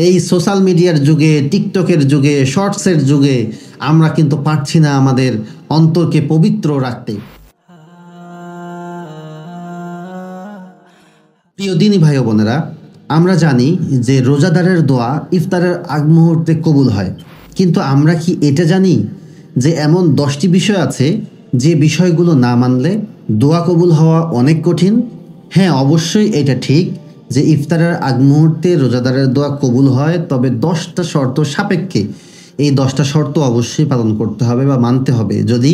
এই সোশ্যাল মিডিয়ার যুগে, টিকটকের যুগে, শর্টসের যুগে আমরা কিন্তু পারছি না আমাদের অন্তরকে পবিত্র রাখতে। প্রিয় দিনী ভাই ও বোনেরা, আমরা জানি যে রোজাদারের দোয়া ইফতারের আগ মুহূর্তে কবুল হয়, কিন্তু আমরা কি এটা জানি যে এমন 10টি বিষয় আছে যে বিষয়গুলো না মানলে দোয়া কবুল হওয়া অনেক কঠিন? হ্যাঁ, অবশ্যই এটা ঠিক যে ইফতারের আগ মুহূর্তে রোজাদারের দোয়া কবুল হয়, তবে 10টা শর্ত সাপেক্ষে। এই 10টা শর্ত অবশ্যই পালন করতে হবে বা মানতে হবে। যদি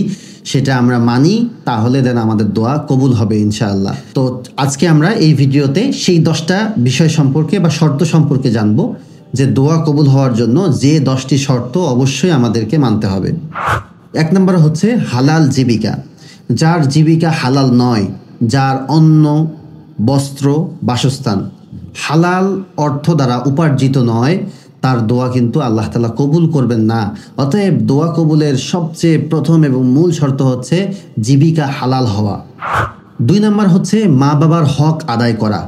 সেটা আমরা মানি তাহলে দেন আমাদের দোয়া কবুল হবে ইনশাআল্লাহ। তো আজকে আমরা এই ভিডিওতে সেই 10টা বিষয় সম্পর্কে বা শর্ত সম্পর্কে জানবো যে দোয়া কবুল হওয়ার জন্য যে 10টি শর্ত অবশ্যই আমাদেরকে মানতে হবে। 1 নম্বর হচ্ছে হালাল জীবিকা। যার জীবিকা হালাল নয়, যার অন্ন, বস্ত্র, বাসস্থান হালাল অর্থ দ্বারা উপার্জিত নয়, তার দোয়া কিন্তু আল্লাহ তাআলা কবুল করবেন না। অতএব দোয়া কবুলের সবচেয়ে প্রথম এবং মূল শর্ত হচ্ছে জীবিকা হালাল হওয়া। 2 নম্বর হচ্ছে মা বাবার হক আদায় করা।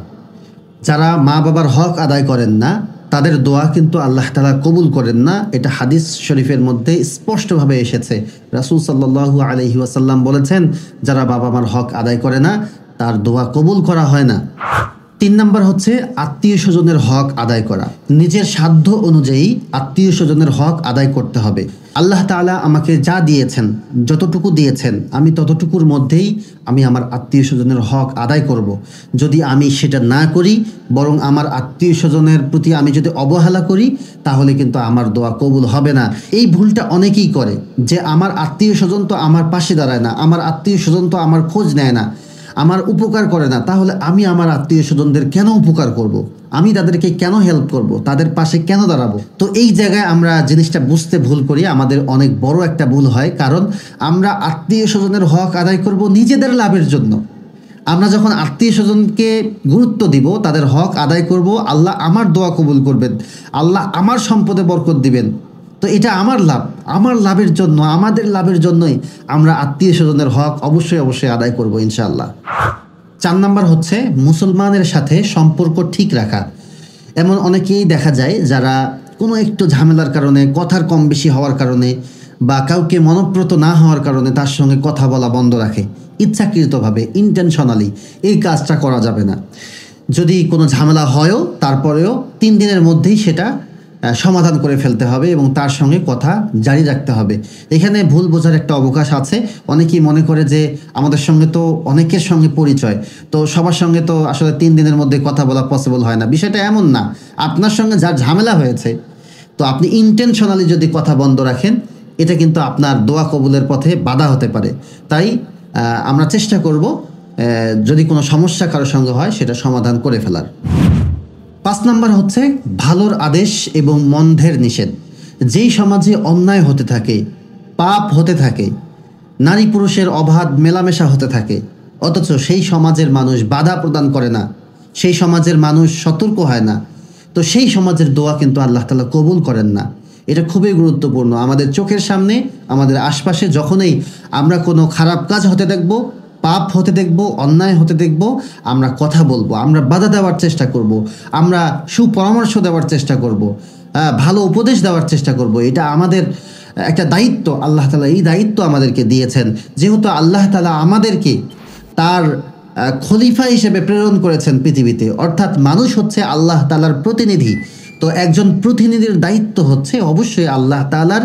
যারা মা বাবার হক আদায় করেন না, তাদের দোয়া কিন্তু আল্লাহ তাআলা কবুল করেন না। এটা হাদিস শরীফের মধ্যে স্পষ্টভাবে এসেছে। রাসূল সাল্লাল্লাহু আলাইহি ওয়াসাল্লাম বলেছেন, যারা বাবা মার হক আদায় করে না তার দোয়া কবুল করা হয় না। 3 নম্বর হচ্ছে আত্মীয় স্বজনের হক আদায় করা। নিজের সাধ্য অনুযায়ী আত্মীয় স্বজনের হক আদায় করতে হবে। আল্লাহ তাআলা আমাকে যা দিয়েছেন, যতটুকু দিয়েছেন, আমি ততটুকুর মধ্যেই আমি আমার আত্মীয় স্বজনের হক আদায় করব। যদি আমি সেটা না করি, বরং আমার আত্মীয় স্বজনের প্রতি আমি যদি অবহেলা করি, তাহলে কিন্তু আমার দোয়া কবুল হবে না। এই ভুলটা অনেকেই করে যে আমার আত্মীয় স্বজন তো আমার পাশে দাঁড়ায় না, আমার আত্মীয় স্বজন তো আমার খোঁজ নেয় না, আমার উপকার করে না, তাহলে আমি আমার আত্মীয় স্বজনদের কেন উপকার করব? আমি তাদেরকে কেন হেল্প করব? তাদের পাশে কেন দাঁড়াবো? তো এই জায়গায় আমরা জিনিসটা বুঝতে ভুল করি, আমাদের অনেক বড় একটা ভুল হয়। কারণ আমরা আত্মীয় স্বজনের হক আদায় করব নিজেদের লাভের জন্য। আমরা যখন আত্মীয় স্বজনকে গুরুত্ব দিব, তাদের হক আদায় করব, আল্লাহ আমার দোয়া কবুল করবেন, আল্লাহ আমার সম্পদে বরকত দিবেন। তো এটা আমার লাভ, আমার লাভের জন্য, আমাদের লাভের জন্যই আমরা আত্মীয় স্বজনের হক অবশ্যই আদায় করব ইনশাআল্লাহ। 4 নম্বর হচ্ছে মুসলমানের সাথে সম্পর্ক ঠিক রাখা। এমন অনেকেই দেখা যায় যারা কোনো একটু ঝামেলার কারণে, কথার কম বেশি হওয়ার কারণে বা কাউকে মনপ্রত না হওয়ার কারণে তার সঙ্গে কথা বলা বন্ধ রাখে। ইচ্ছাকৃতভাবে, ইন্টেনশনালি এই কাজটা করা যাবে না। যদি কোনো ঝামেলা হয়ও, তারপরেও 3 দিনের মধ্যেই সেটা সমাধান করে ফেলতে হবে এবং তার সঙ্গে কথা জারি রাখতে হবে। এখানে ভুল বোঝার একটা অবকাশ আছে। অনেকেই মনে করে যে আমাদের সঙ্গে তো অনেকের সঙ্গে পরিচয়, তো সবার সঙ্গে তো আসলে 3 দিনের মধ্যে কথা বলা পসিবল হয় না। বিষয়টা এমন না। আপনার সঙ্গে যার ঝামেলা হয়েছে, তো আপনি ইন্টেনশনালি যদি কথা বন্ধ রাখেন, এটা কিন্তু আপনার দোয়া কবুলের পথে বাধা হতে পারে। তাই আমরা চেষ্টা করব যদি কোনো সমস্যা কারোর সঙ্গে হয় সেটা সমাধান করে ফেলার। 5 নম্বর হচ্ছে ভালোর আদেশ এবং মন্দের নিষেধ। যেই সমাজে অন্যায় হতে থাকে, পাপ হতে থাকে, নারী পুরুষের অবাধ মেলামেশা হতে থাকে, অথচ সেই সমাজের মানুষ বাধা প্রদান করে না, সেই সমাজের মানুষ সতর্ক হয় না, তো সেই সমাজের দোয়া কিন্তু আল্লাহ তাআলা কবুল করেন না। এটা খুবই গুরুত্বপূর্ণ। আমাদের চোখের সামনে, আমাদের আশপাশে যখনই আমরা কোনো খারাপ কাজ হতে দেখব, পাপ হতে দেখব, অন্যায় হতে দেখব, আমরা কথা বলবো, আমরা বাধা দেওয়ার চেষ্টা করব, আমরা সুপরামর্শ দেওয়ার চেষ্টা করব, ভালো উপদেশ দেওয়ার চেষ্টা করব। এটা আমাদের একটা দায়িত্ব। আল্লাহ তাআলা এই দায়িত্ব আমাদেরকে দিয়েছেন। যেহেতু আল্লাহ তাআলা আমাদেরকে তার খলিফা হিসেবে প্রেরণ করেছেন পৃথিবীতে, অর্থাৎ মানুষ হচ্ছে আল্লাহ তাআলার প্রতিনিধি। তো একজন প্রতিনিধির দায়িত্ব হচ্ছে অবশ্যই আল্লাহ তাআলার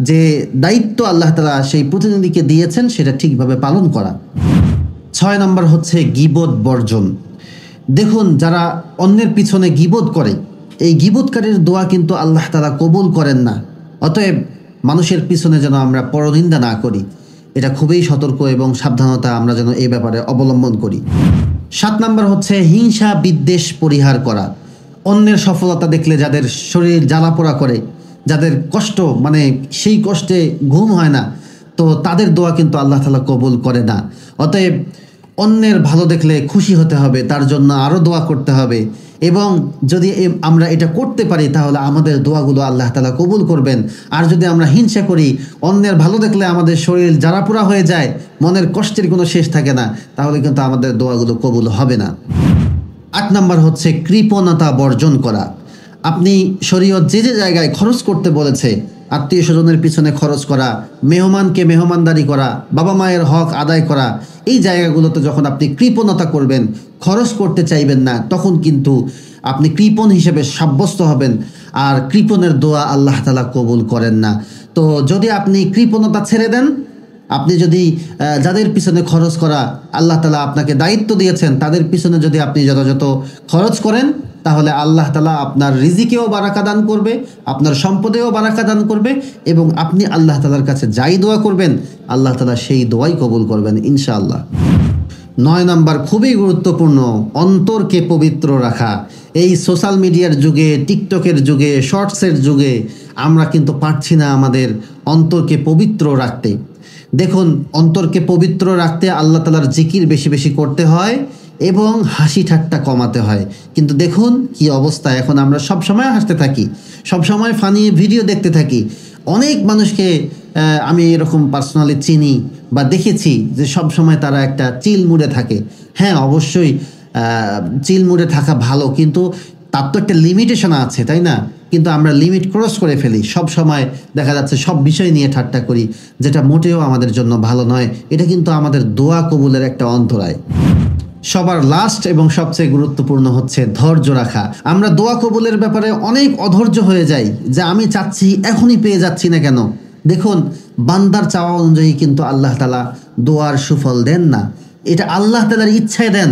যে দায়িত্ব আল্লাহ তাআলা সেই প্রতিনিধিকে দিয়েছেন সেটা ঠিকভাবে পালন করা। 6 নম্বর হচ্ছে গীবত বর্জন। দেখুন, যারা অন্যের পিছনে গীবত করে, এই গীবতকারীর দোয়া কিন্তু আল্লাহ তাআলা কবুল করেন না। অতএব মানুষের পিছনে যেন আমরা পরনিন্দা না করি, এটা খুবই সতর্ক এবং সাবধানতা আমরা যেন এই ব্যাপারে অবলম্বন করি। 7 নম্বর হচ্ছে হিংসা বিদ্বেষ পরিহার করা। অন্যের সফলতা দেখলে যাদের শরীর জ্বালাপোড়া করে, যাদের কষ্ট, মানে সেই কষ্টে ঘুম হয় না, তো তাদের দোয়া কিন্তু আল্লাহ তাআলা কবুল করে না। অতএব অন্যের ভালো দেখলে খুশি হতে হবে, তার জন্য আরও দোয়া করতে হবে, এবং যদি আমরা এটা করতে পারি তাহলে আমাদের দোয়াগুলো আল্লাহ তাআলা কবুল করবেন। আর যদি আমরা হিংসা করি, অন্যের ভালো দেখলে আমাদের শরীর জ্বালাপোড়া হয়ে যায়, মনের কষ্টের কোনো শেষ থাকে না, তাহলে কিন্তু আমাদের দোয়াগুলো কবুল হবে না। 8 নম্বর হচ্ছে কৃপণতা বর্জন করা। আপনি শরীয়ত যে যে জায়গায় খরচ করতে বলেছে, আত্মীয় স্বজনের পিছনে খরচ করা, মেহমানকে মেহমানদারি করা, বাবা মায়ের হক আদায় করা, এই জায়গাগুলোতে যখন আপনি কৃপণতা করবেন, খরচ করতে চাইবেন না, তখন কিন্তু আপনি কৃপণ হিসেবে সাব্যস্ত হবেন। আর কৃপণের দোয়া আল্লাহ তাআলা কবুল করেন না। তো যদি আপনি কৃপণতা ছেড়ে দেন, আপনি যদি যাদের পিছনে খরচ করা আল্লাহ তাআলা আপনাকে দায়িত্ব দিয়েছেন, তাদের পিছনে যদি আপনি যথাযথ খরচ করেন, তাহলে আল্লাহ তাআলা আপনার রিজিকেও বারাকা দান করবে, আপনার সম্পদেও বারাকা দান করবে, এবং আপনি আল্লাহ তাআলার কাছে যাই দোয়া করবেন আল্লাহ তাআলা সেই দোয়াই কবুল করবেন ইনশাআল্লাহ। 9 নাম্বার খুবই গুরুত্বপূর্ণ, অন্তরকে পবিত্র রাখা। এই সোশ্যাল মিডিয়ার যুগে, টিকটকের যুগে, শর্টসের যুগে আমরা কিন্তু পারছি না আমাদের অন্তরকে পবিত্র রাখতে। দেখুন, অন্তরকে পবিত্র রাখতে আল্লাহ তাআলার জিকির বেশি বেশি করতে হয় এবং হাসি ঠাট্টা কমাতে হয়। কিন্তু দেখুন কি অবস্থা, এখন আমরা সব সময় হাসতে থাকি, সব সময় ফানি ভিডিও দেখতে থাকি। অনেক মানুষকে আমি এরকম পার্সোনালি চিনি বা দেখেছি যে সব সময় তারা একটা চিল মুডে থাকে। হ্যাঁ, অবশ্যই চিল মুডে থাকা ভালো, কিন্তু তার তো একটা লিমিটেশন আছে, তাই না? কিন্তু আমরা লিমিট ক্রস করে ফেলি, সব সময় দেখা যাচ্ছে সব বিষয় নিয়ে ঠাট্টা করি, যেটা মোটেও আমাদের জন্য ভালো নয়। এটা কিন্তু আমাদের দোয়া কবুলের একটা অন্তরায়। সবার লাস্ট এবং সবচেয়ে গুরুত্বপূর্ণ হচ্ছে ধৈর্য রাখা। আমরা দোয়া কবুলের ব্যাপারে অনেক অধৈর্য হয়ে যাই, যে আমি চাচ্ছি এখনই পেয়ে যাচ্ছি না কেন। দেখুন, বান্দার চাওয়া অনুযায়ী কিন্তু আল্লাহ তাআলা দোয়ার সুফল দেন না, এটা আল্লাহ তাআলার ইচ্ছায় দেন।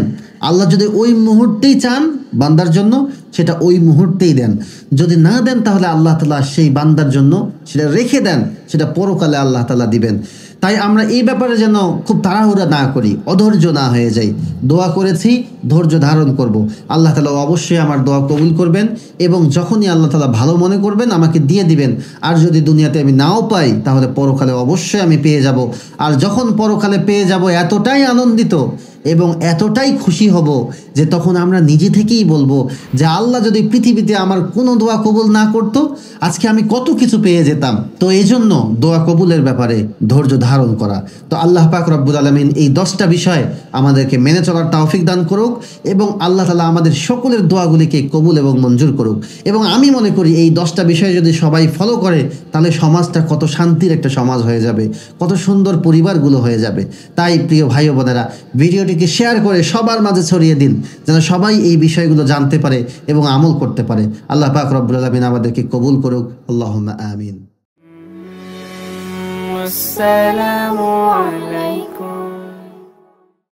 আল্লাহ যদি ওই মুহূর্তেই চান বান্দার জন্য, সেটা ওই মুহূর্তেই দেন। যদি না দেন তাহলে আল্লাহ তাআলা সেই বান্দার জন্য সেটা রেখে দেন, সেটা পরকালে আল্লাহ তাআলা দিবেন। তাই আমরা এই ব্যাপারে যেন খুব তাড়াহুড়া না করি, অধৈর্য না হয়ে যাই। দোয়া করেছি, ধৈর্য ধারণ করব। আল্লাহ তাআলা অবশ্যই আমার দোয়া কবুল করবেন, এবং যখনই আল্লাহ তাআলা ভালো মনে করবেন আমাকে দিয়ে দিবেন। আর যদি দুনিয়াতে আমি নাও পাই, তাহলে পরকালে অবশ্যই আমি পেয়ে যাব। আর যখন পরকালে পেয়ে যাব, এতটাই আনন্দিত এবং এতটাই খুশি হব যে তখন আমরা নিজে থেকেই বলবো যে আল্লাহ যদি পৃথিবীতে আমার কোনো দোয়া কবুল না করতো, আজকে আমি কত কিছু পেয়ে যেতাম। তো এই জন্য দোয়া কবুলের ব্যাপারে ধৈর্য ধারণ করা। তো আল্লাহ পাক রব্বুল আলামিন এই 10টা বিষয় আমাদেরকে মেনে চলার তৌফিক দান করুক, এবং আল্লাহ তাআলা আমাদের সকলের দোয়াগুলিকে কবুল এবং মঞ্জুর করুক। এবং আমি মনে করি এই 10টা বিষয় যদি সবাই ফলো করে, তাহলে সমাজটা কত শান্তির একটা সমাজ হয়ে যাবে, কত সুন্দর পরিবারগুলো হয়ে যাবে। তাই প্রিয় ভাই ও বোনেরা, ভিডিওটিকে শেয়ার করে সবার মাঝে ছড়িয়ে দিন, যেন সবাই এই বিষয়গুলো জানতে পারে এবং আমল করতে পারে। আল্লাহ পাক রব্বুল আলামিন আমাদেরকে কবুল করুক। আল্লাহুম্মা আমিন। আসসালামু আলাইকুম।